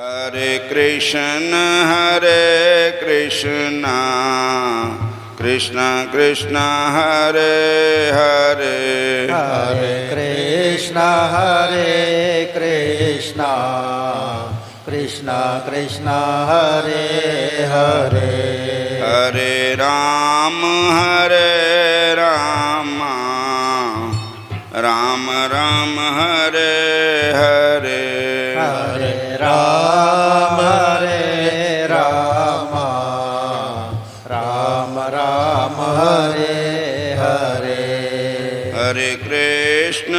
हरे कृष्ण कृष्ण कृष्ण हरे हरे, हरे कृष्ण कृष्ण कृष्ण हरे हरे, हरे राम राम राम हरे हरे, हरे राम राम राम हरे हरे, हरे कृष्ण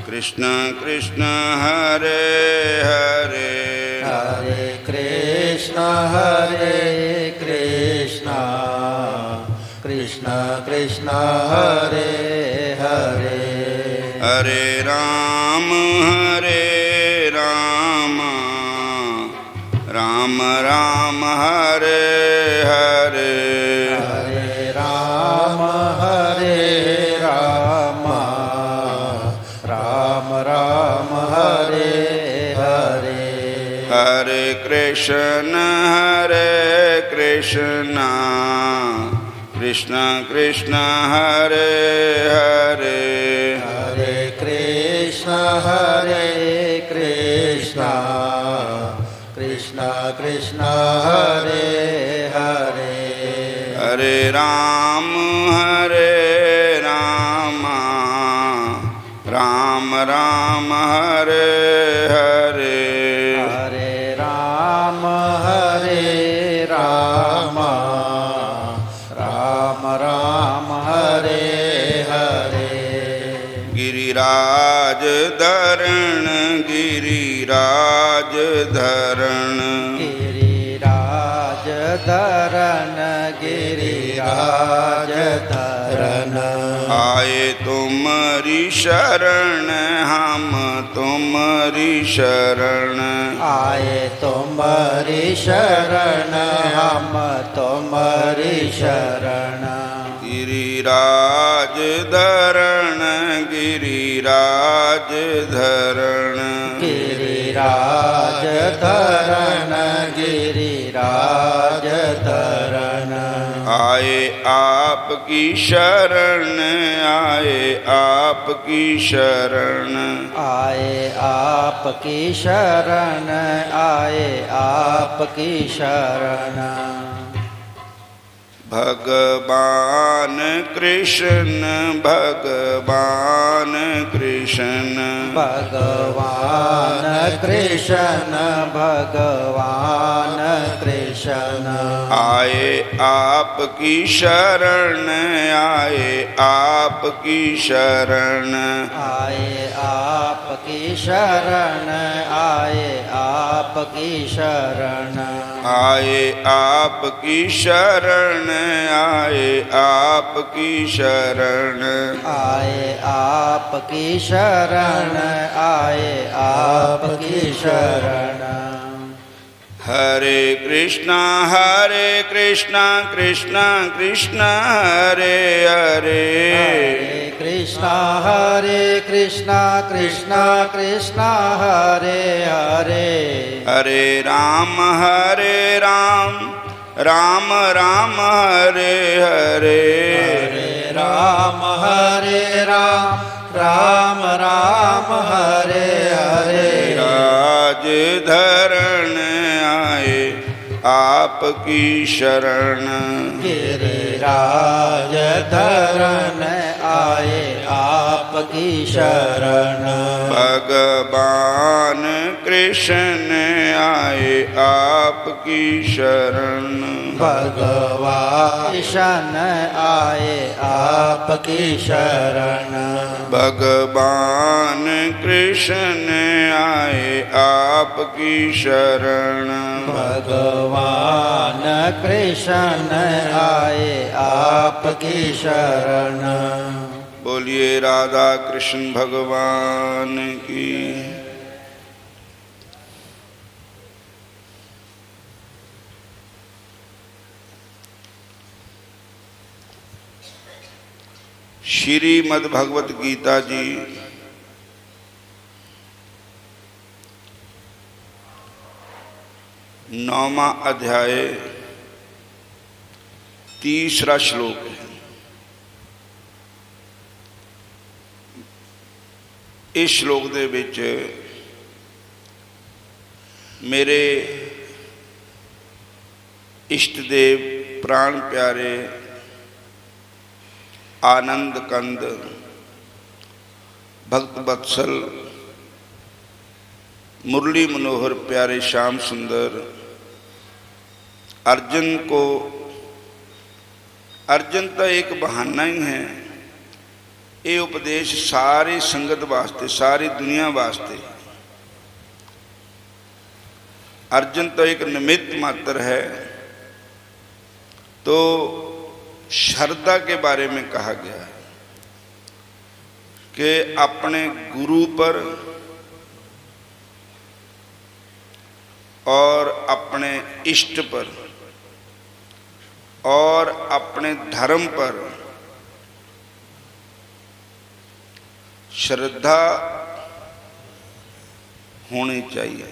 कृष्ण कृष्ण हरे हरे, हरे कृष्ण कृष्ण कृष्ण हरे हरे, हरे राम राम राम हरे हरे, हरे राम राम राम हरे हरे, हरे कृष्ण कृष्ण कृष्ण हरे हरे, हरे कृष्ण कृष्ण कृष्ण हरे हरे, हरे राम राम राम हरे हरे, हरे राम राम राम हरे हरे, गिरिराज धरण गिरिराज धरण, आए तुम्हारी शरण हम तुम्हारी शरण, आए तुम्हारी शरण हम तुम्हारी शरण, गिरिराज धरण गिरिराज धरण, गिरिराज धरण, आए आपकी शरण आए आपकी शरण, आए आपकी शरण आए आपकी शरण, भगवान कृष्ण भगवान कृष्ण, भगवान कृष्ण, आए आपकी शरण आए आपकी शरण, आए आपकी शरण आए आपकी शरण, आए आपकी शरण आए आपकी शरण, आए आपकी शरण आए आपकी शरण, हरे कृष्णा कृष्णा कृष्णा हरे हरे, हरे कृष्णा कृष्णा कृष्णा हरे हरे, हरे राम राम राम हरे हरे, हरे राम राम राम हरे हरे, राज धरण आए आपकी शरण, गिरिराज धरण आए आपकी शरण, भगवान कृष्ण आए आपकी शरण, भगवान कृष्ण आए आपकी शरण, भगवान कृष्ण आए आपकी शरण, भगवान कृष्ण आए आपकी शरण, बोलिए राधा कृष्ण भगवान की। श्रीमद् भगवत गीता जी 9वां अध्याय 3रा श्लोक है। इस श्लोक दे विच मेरे इष्ट देव प्राण प्यारे आनंद कंद भक्त वत्सल मुरली मनोहर प्यारे श्याम सुंदर अर्जन तो एक बहाना ही है। ये उपदेश सारी संगत वास्ते, सारी दुनिया वास्ते। अर्जन तो एक निमित्त मात्र है। तो श्रद्धा के बारे में कहा गया है कि अपने गुरु पर और अपने इष्ट पर और अपने धर्म पर श्रद्धा होनी चाहिए।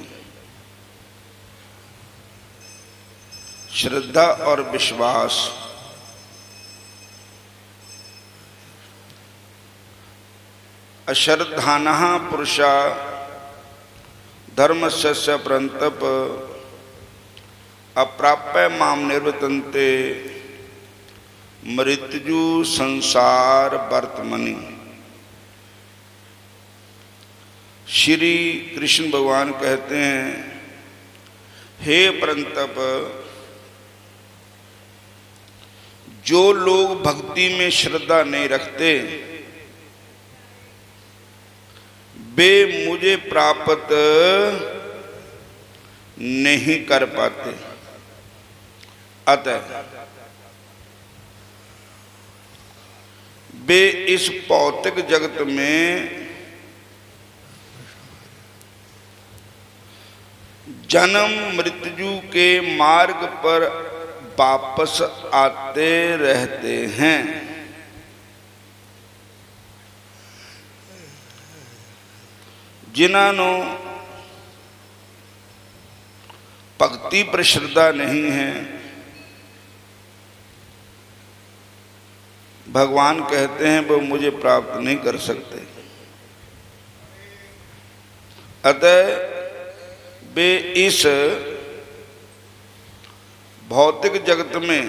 श्रद्धा और विश्वास। अश्रद्धानः पुरुषा धर्मस्य परन्तप अप्राप्य माम निर्वर्तन्ते मृत्यु संसार वर्तमनि। श्री कृष्ण भगवान कहते हैं, हे परंतप, जो लोग भक्ति में श्रद्धा नहीं रखते वे मुझे प्राप्त नहीं कर पाते। अतः वे इस भौतिक जगत में जन्म मृत्यु के मार्ग पर वापस आते रहते हैं। जिन्होंने भक्ति पर श्रद्धा नहीं है, भगवान कहते हैं वो मुझे प्राप्त नहीं कर सकते। अतः वे इस भौतिक जगत में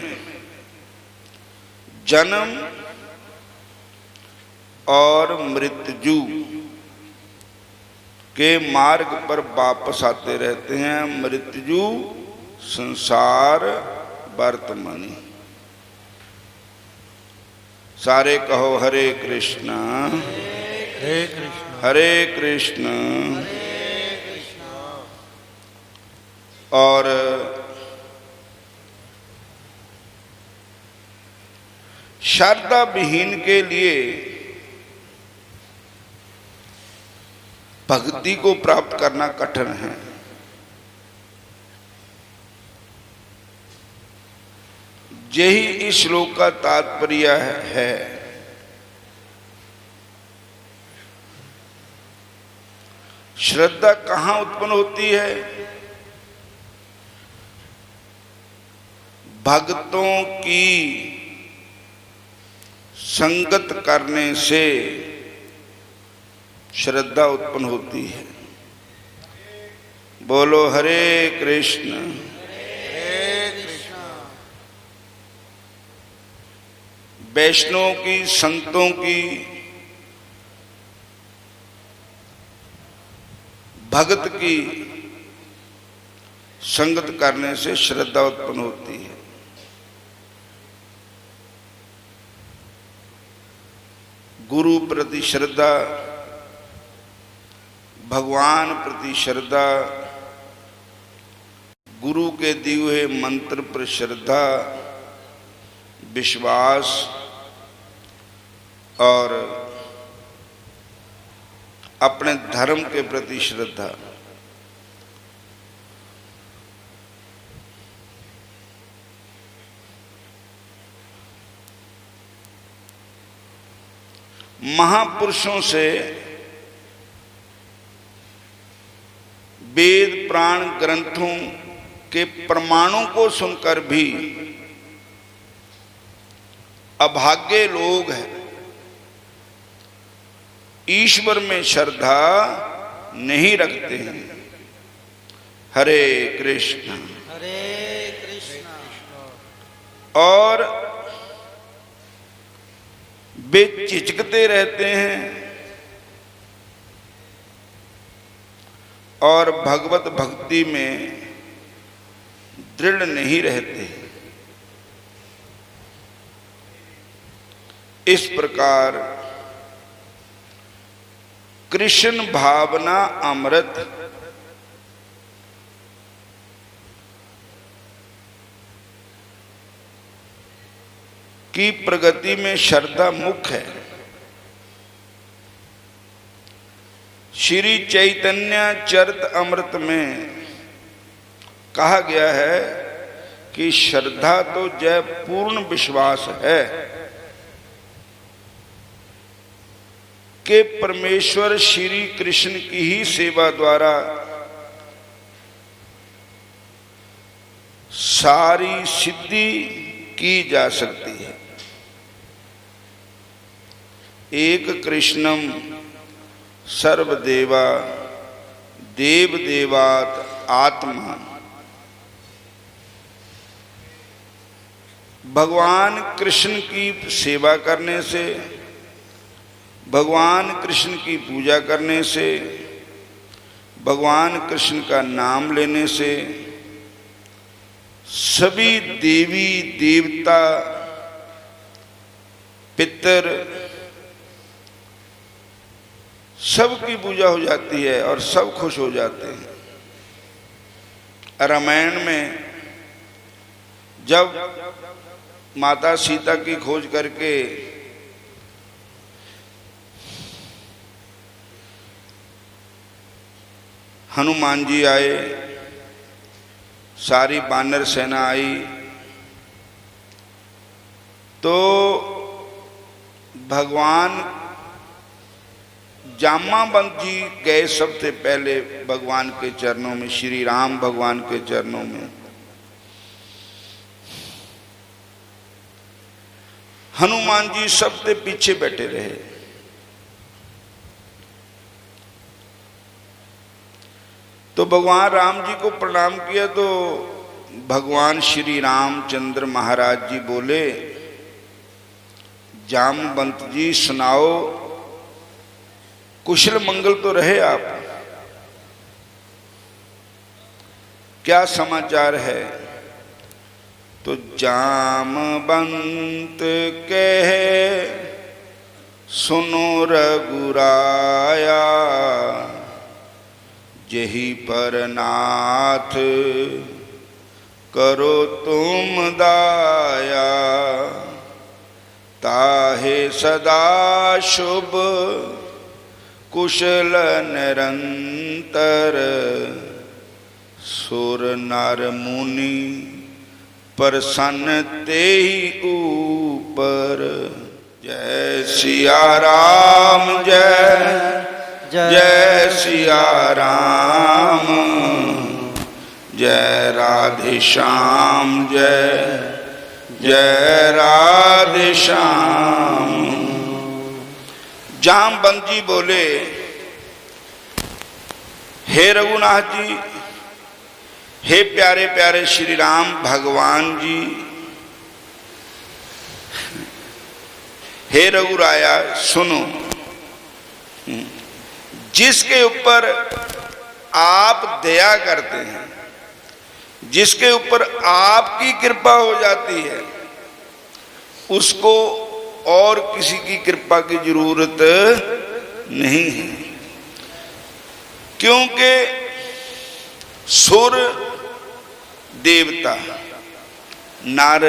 जन्म और मृत्यु के मार्ग पर वापस आते रहते हैं। मृत्यु संसार वर्तमानी। सारे कहो हरे कृष्ण हरे कृष्ण हरे कृष्ण। और श्रद्धा विहीन के लिए भक्ति को प्राप्त करना कठिन है। यही इस श्लोक का तात्पर्य है। श्रद्धा कहाँ उत्पन्न होती है? भक्तों की संगत करने से श्रद्धा उत्पन्न होती है। बोलो हरे कृष्ण हरे कृष्ण। वैष्णव की, संतों की, भगत की संगत करने से श्रद्धा उत्पन्न होती है। गुरु प्रति श्रद्धा, भगवान प्रति श्रद्धा, गुरु के दिए हुए मंत्र पर श्रद्धा, विश्वास और अपने धर्म के प्रति श्रद्धा। महापुरुषों से वेद पुराण ग्रंथों कि परमाणु को सुनकर भी अभागे लोग हैं, ईश्वर में श्रद्धा नहीं रखते हैं। हरे कृष्ण। हरे कृष्ण। और वे चिचकते रहते हैं और भगवत भक्ति में दृढ़ नहीं रहते। इस प्रकार कृष्ण भावना अमृत की प्रगति में श्रद्धा मुख्य है। श्री चैतन्य चरित अमृत में कहा गया है कि श्रद्धा तो जय पूर्ण विश्वास है कि परमेश्वर श्री कृष्ण की ही सेवा द्वारा सारी सिद्धि की जा सकती है। एक कृष्णम सर्वदेवा देव देवात आत्मा। भगवान कृष्ण की सेवा करने से, भगवान कृष्ण की पूजा करने से, भगवान कृष्ण का नाम लेने से सभी देवी देवता पितर सबकी पूजा हो जाती है और सब खुश हो जाते हैं। रामायण में जब माता सीता की खोज करके हनुमान जी आए, सारी वानर सेना आई, तो भगवान जामावंत जी गए सबसे पहले भगवान के चरणों में, श्री राम भगवान के चरणों में। हनुमान जी सबसे पीछे बैठे रहे। तो भगवान राम जी को प्रणाम किया तो भगवान श्री रामचंद्र महाराज जी बोले, जामवंत जी सुनाओ, कुशल मंगल तो रहे आप, क्या समाचार है? तो जामवंत कहे सुनो रघुराया, जही पर नाथ करो तुम दाया, ताहे सदा शुभ कुशल निरंतर, सुर नर मुनि प्रसन्न ते ही ऊपर। जय सिया राम जय जय सिया राम, जय राधे श्याम जय जय राधे श्याम। जामवंत जी बोले, हे रघुनाथ जी, हे प्यारे प्यारे श्री राम भगवान जी, हे रघुराया सुनो, जिसके ऊपर आप दया करते हैं, जिसके ऊपर आपकी कृपा हो जाती है, उसको और किसी की कृपा की जरूरत नहीं है। क्योंकि सुर देवता नर,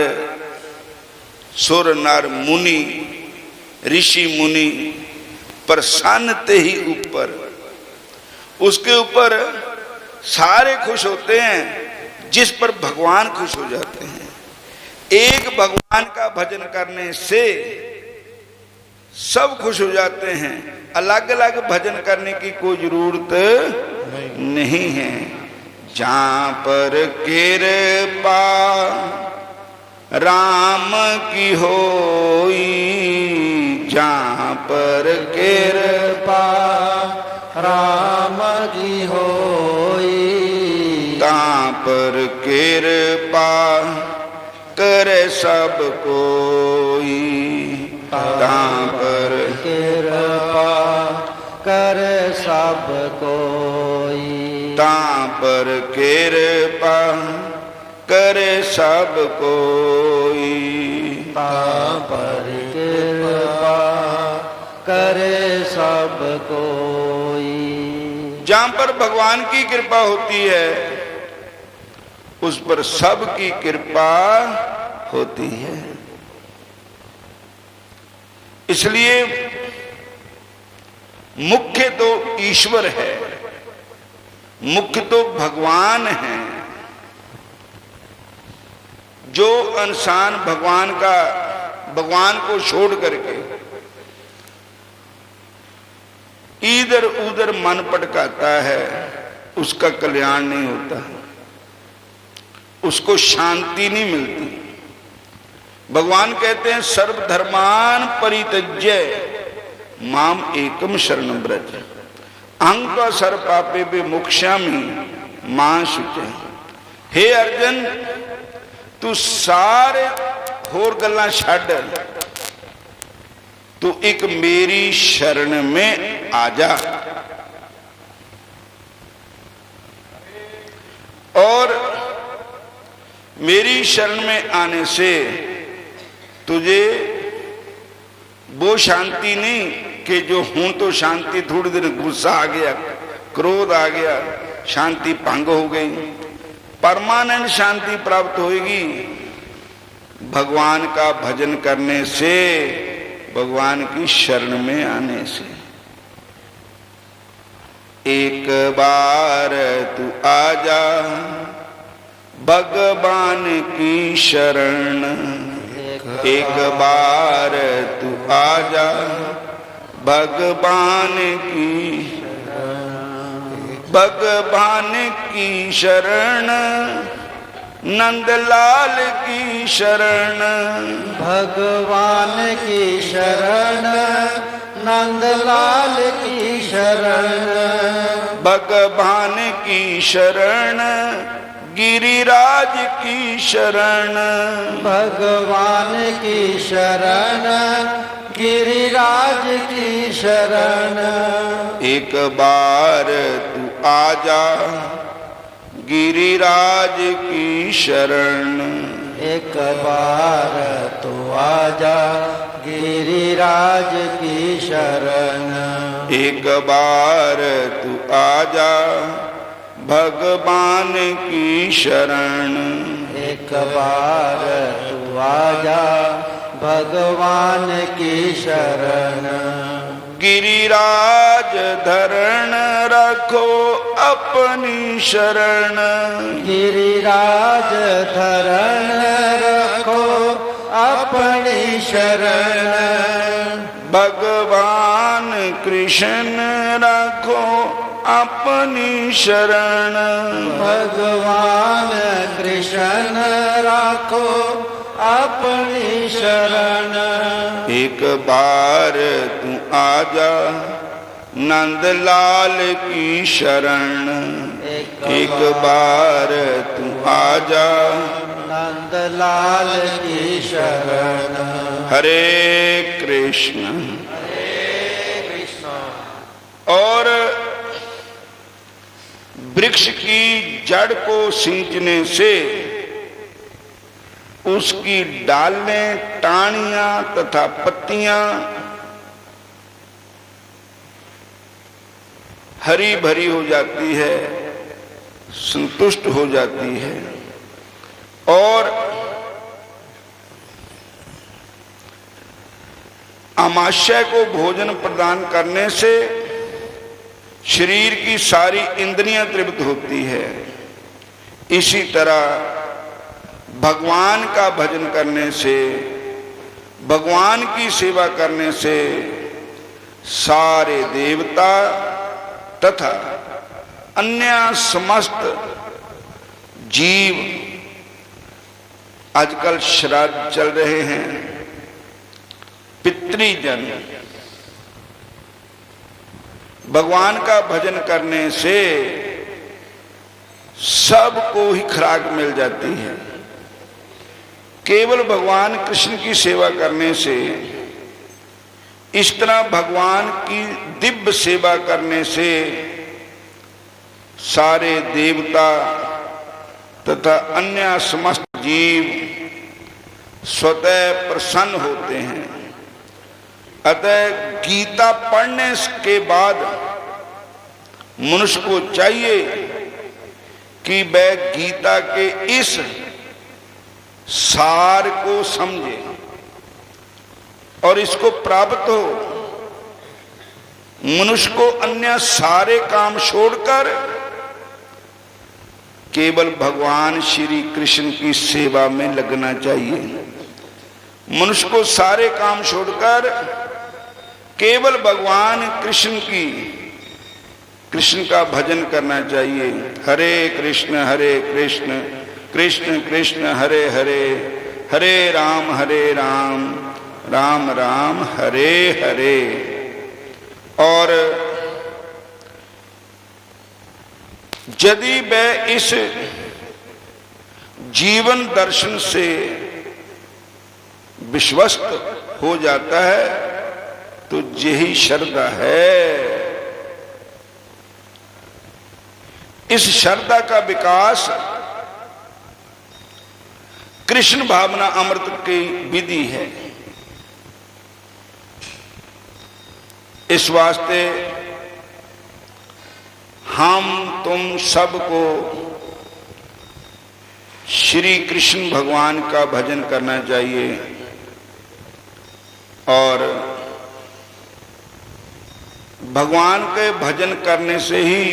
सुर नर मुनि ऋषि मुनि प्रसन्नते ही ऊपर, उसके ऊपर सारे खुश होते हैं जिस पर भगवान खुश हो जाते हैं। एक भगवान का भजन करने से सब खुश हो जाते हैं, अलग अलग भजन करने की कोई जरूरत नहीं है। जहाँ पर कृपा राम की होई, जहाँ पर कृपा राम की होई, तहाँ पर कृपा करे सब कोई, तहाँ पर कृपा करे सब कोई, तहाँ पर कृपा करे सब कोई, तहाँ पर कृपा करे सब कोई। जहाँ पर भगवान की कृपा होती है उस पर सबकी कृपा होती है। इसलिए मुख्य तो ईश्वर है, मुख्य तो भगवान है। जो इंसान भगवान को छोड़ करके इधर उधर मन पटकाता है उसका कल्याण नहीं होता, उसको शांति नहीं मिलती। भगवान कहते हैं सर्वधर्मान परित्यज्य माम एकम शरणं व्रज, अहं त्वा सर्व पापेभ्यो मोक्ष्यामि मां शुचि। हे अर्जुन, तू सारे होर गल्लां छड्ड, तू एक मेरी शरण में आ जा। और मेरी शरण में आने से तुझे वो शांति नहीं कि जो हूं तो शांति, थोड़ी देर गुस्सा आ गया, क्रोध आ गया, शांति भंग हो गई। परमानेंट शांति प्राप्त होगी भगवान का भजन करने से, भगवान की शरण में आने से। एक बार तू आजा भगवान की शरण, एक बार तू आजा भगवान की, भगवान की शरण, नंदलाल की शरण, भगवान की शरण, नंदलाल की शरण, भगवान की शरण, गिरिराज की शरण, भगवान की शरण, गिरिराज की शरण। एक बार तू आजा गिरिराज की शरण, एक बार तू आजा गिरिराज की शरण, एक बार तू आजा भगवान की शरण, एक बार तू आजा भगवान की शरण। गिरिराज धरण रखो अपनी शरण, गिरिराज धरण रखो अपनी शरण, भगवान कृष्ण रखो अपनी शरण, भगवान कृष्ण रखो अपनी शरण। एक बार तू आजा नंदलाल की शरण, एक बार तू आजा नंदलाल की शरण। हरे कृष्ण। और वृक्ष की जड़ को सींचने से उसकी डालें, टाहनियां तथा पत्तियां हरी भरी हो जाती है, संतुष्ट हो जाती है। और अमाशय को भोजन प्रदान करने से शरीर की सारी इंद्रियां तृप्त होती है। इसी तरह भगवान का भजन करने से, भगवान की सेवा करने से सारे देवता तथा अन्य समस्त जीव आजकल श्राद्ध चल रहे हैं, पितृजन भगवान का भजन करने से सबको ही खुराक मिल जाती है। केवल भगवान कृष्ण की सेवा करने से, इस तरह भगवान की दिव्य सेवा करने से सारे देवता तथा अन्य समस्त जीव स्वतः प्रसन्न होते हैं। अतः गीता पढ़ने के बाद मनुष्य को चाहिए कि वह गीता के इस सार को समझे और इसको प्राप्त हो। मनुष्य को अन्य सारे काम छोड़कर केवल भगवान श्री कृष्ण की सेवा में लगना चाहिए। मनुष्य को सारे काम छोड़कर केवल भगवान कृष्ण का भजन करना चाहिए। हरे कृष्ण कृष्ण कृष्ण हरे हरे, हरे राम राम राम हरे हरे। और यदि वह इस जीवन दर्शन से विश्वस्त हो जाता है तो यही श्रद्धा है। इस श्रद्धा का विकास कृष्ण भावना अमृत की विधि है। इस वास्ते हम तुम सबको श्री कृष्ण भगवान का भजन करना चाहिए और भगवान के भजन करने से ही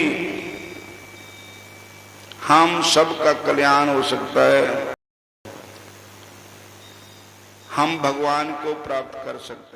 हम सबका कल्याण हो सकता है, हम भगवान को प्राप्त कर सकते हैं।